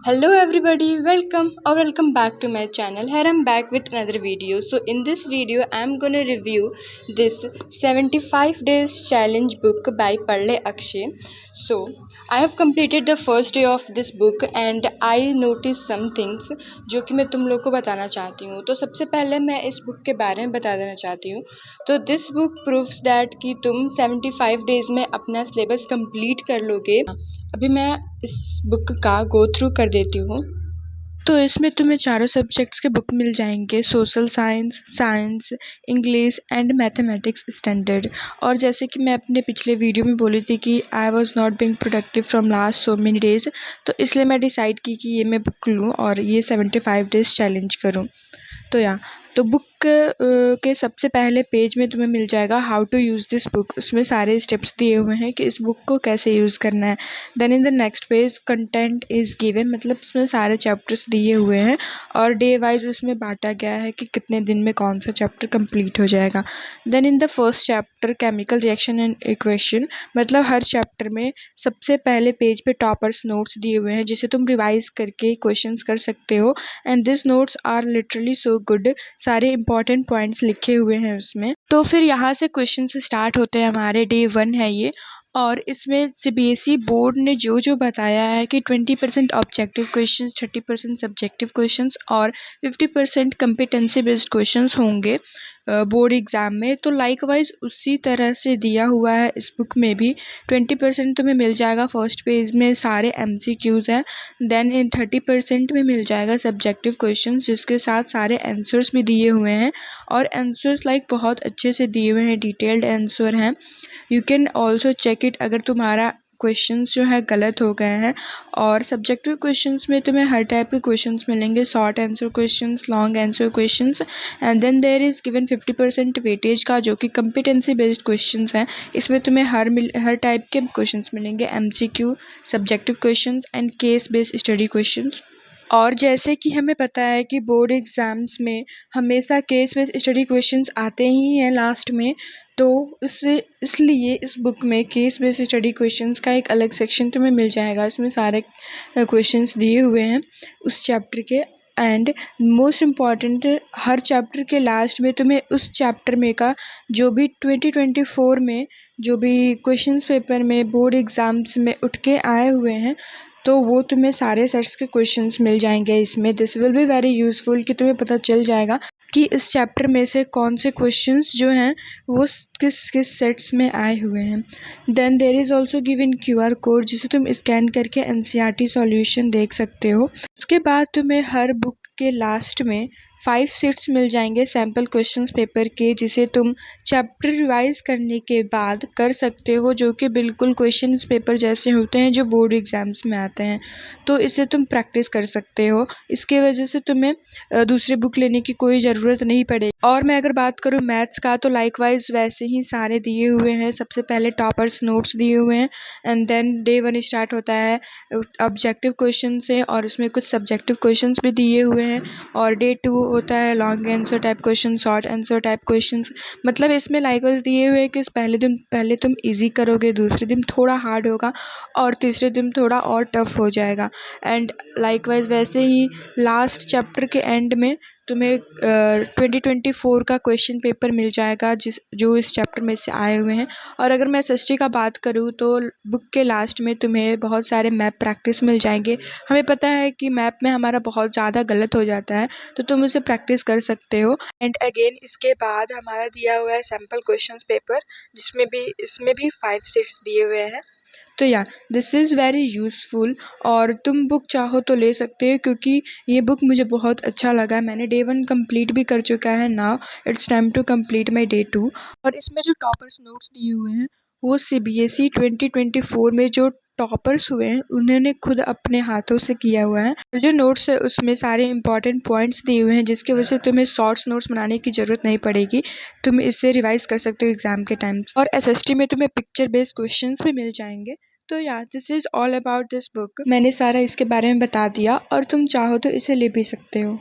Hello everybody, welcome back to my channel. Here I'm back with another video. So in this video I'm gonna review this 75 days challenge book by Parle Akshay. So I have completed the first day of this book and I noticed some things जो कि मैं तुम लोग को बताना चाहती हूँ। तो सबसे पहले मैं इस बुक के बारे में बता देना चाहती हूँ। तो दिस बुक प्रूव्स दैट कि तुम 75 डेज़ में अपना सिलेबस कंप्लीट कर लोगे। अभी मैं इस बुक का गो थ्रू कर देती हूँ। तो इसमें तुम्हें चारों सब्जेक्ट्स के बुक मिल जाएंगे, social science, science, English and mathematics standard. और जैसे कि मैं अपने पिछले वीडियो में बोली थी कि I was not being productive from last so many days, तो इसलिए मैं डिसाइड की कि ये मैं बुक लूँ और ये 75 डेज चैलेंज करूँ। तो बुक के सबसे पहले पेज में तुम्हें मिल जाएगा how to use this book. उसमें सारे स्टेप्स दिए हुए हैं कि इस बुक को कैसे यूज़ करना है। Then in the next page content is given, मतलब उसमें सारे चैप्टर्स दिए हुए हैं और डे वाइज उसमें बांटा गया है कि कितने दिन में कौन सा चैप्टर कंप्लीट हो जाएगा। Then in the first chapter chemical reaction and equation, मतलब हर चैप्टर में सबसे पहले पेज पे टॉपर्स नोट्स दिए हुए हैं जिसे तुम रिवाइज करके क्वेश्चंस कर सकते हो। And this notes are literally so good, सारे इंपॉर्टेंट पॉइंट्स लिखे हुए हैं उसमें। तो फिर यहाँ से क्वेश्चन स्टार्ट होते हैं हमारे। डे 1 है ये और इसमें सीबीएसई बोर्ड ने जो जो बताया है कि 20% ऑब्जेक्टिव क्वेश्चंस, 30% सब्जेक्टिव क्वेश्चंस और 50% कम्पिटेंसी बेस्ड क्वेश्चंस होंगे बोर्ड एग्ज़ाम में। तो लाइकवाइज उसी तरह से दिया हुआ है इस बुक में भी। 20% तुम्हें मिल जाएगा फर्स्ट पेज में, सारे MCQs हैं। देन इन 30% में मिल जाएगा सब्जेक्टिव क्वेश्चन जिसके साथ सारे आंसर्स भी दिए हुए हैं और आंसर्स लाइक बहुत अच्छे से दिए हुए हैं, डिटेल्ड आंसर हैं। You can also check it अगर तुम्हारा क्वेश्चंस जो है गलत हो गए हैं। और सब्जेक्टिव क्वेश्चंस में तुम्हें हर टाइप के क्वेश्चंस मिलेंगे, short answer questions, long answer questions. And then there is given 50% weightage का जो कि कम्पिटेंसी बेस्ड क्वेश्चंस हैं। इसमें तुम्हें हर टाइप के क्वेश्चंस मिलेंगे, MCQ, subjective questions and case based study questions. और जैसे कि हमें पता है कि बोर्ड एग्ज़ाम्स में हमेशा केस बेस्ड स्टडी क्वेश्चंस आते ही हैं लास्ट में, तो इसलिए इस बुक में केस बेस्ड स्टडी क्वेश्चंस का एक अलग सेक्शन तुम्हें मिल जाएगा। इसमें सारे क्वेश्चंस दिए हुए हैं उस चैप्टर के। And most important, her chapter के लास्ट में तुम्हें उस चैप्टर में का जो भी 2024 में जो भी क्वेश्चंस पेपर में बोर्ड एग्ज़ाम्स में उठ के आए हुए हैं, तो वो तुम्हें सारे सेट्स के क्वेश्चंस मिल जाएंगे इसमें। This will be very useful कि तुम्हें पता चल जाएगा कि इस चैप्टर में से कौन से क्वेश्चंस जो हैं वो किस किस सेट्स में आए हुए हैं। Then there is also given QR code जिसे तुम स्कैन करके NCERT सॉल्यूशन देख सकते हो। उसके बाद तुम्हें हर बुक के लास्ट में 5 सेट्स मिल जाएंगे सैम्पल क्वेश्चंस पेपर के, जिसे तुम चैप्टर रिवाइज करने के बाद कर सकते हो, जो कि बिल्कुल क्वेश्चंस पेपर जैसे होते हैं जो बोर्ड एग्ज़ाम्स में आते हैं। तो इसे तुम प्रैक्टिस कर सकते हो, इसके वजह से तुम्हें दूसरी बुक लेने की कोई ज़रूरत नहीं पड़ेगी। और मैं अगर बात करूँ मैथ्स का, तो लाइकवाइज वैसे ही सारे दिए हुए हैं। सबसे पहले टॉपर्स नोट्स दिए हुए हैं एंड देन डे 1 स्टार्ट होता है ऑब्जेक्टिव क्वेश्चन से और उसमें कुछ सब्जेक्टिव क्वेश्चंस भी दिए हुए हैं। और डे 2 होता है long answer type question, short answer type questions. मतलब इसमें लाइकवाइज दिए हुए हैं कि पहले तुम इजी करोगे, दूसरे दिन थोड़ा हार्ड होगा और तीसरे दिन थोड़ा और टफ हो जाएगा। एंड लाइकवाइज वैसे ही लास्ट चैप्टर के एंड में तुम्हें 2024 का क्वेश्चन पेपर मिल जाएगा जो इस चैप्टर में से आए हुए हैं। और अगर मैं SST का बात करूँ तो बुक के लास्ट में तुम्हें बहुत सारे मैप प्रैक्टिस मिल जाएंगे। हमें पता है कि मैप में हमारा बहुत ज़्यादा गलत हो जाता है, तो तुम उसे प्रैक्टिस कर सकते हो। एंड अगेन इसके बाद हमारा दिया हुआ है सैम्पल क्वेश्चन पेपर इसमें भी 5 सेट्स दिए हुए हैं। तो दिस इज़ वेरी यूज़फुल और तुम बुक चाहो तो ले सकते हो, क्योंकि ये बुक मुझे बहुत अच्छा लगा। मैंने डे 1 कंप्लीट भी कर चुका है, now it's time to complete my day 2। और इसमें जो टॉपर्स नोट्स दिए हुए हैं वो CBSE 2024 में जो टॉपर्स हुए हैं उन्होंने खुद अपने हाथों से किया हुआ है। जो नोट्स है उसमें सारे इंपॉर्टेंट पॉइंट्स दिए हुए हैं जिसकी वजह से तुम्हें शॉर्ट्स नोट्स बनाने की ज़रूरत नहीं पड़ेगी। तुम इससे रिवाइज कर सकते हो एग्ज़ाम के टाइम। और SST में तुम्हें पिक्चर बेस्ड क्वेश्चंस भी मिल जाएंगे। तो this is all about this book. मैंने सारा इसके बारे में बता दिया और तुम चाहो तो इसे ले भी सकते हो।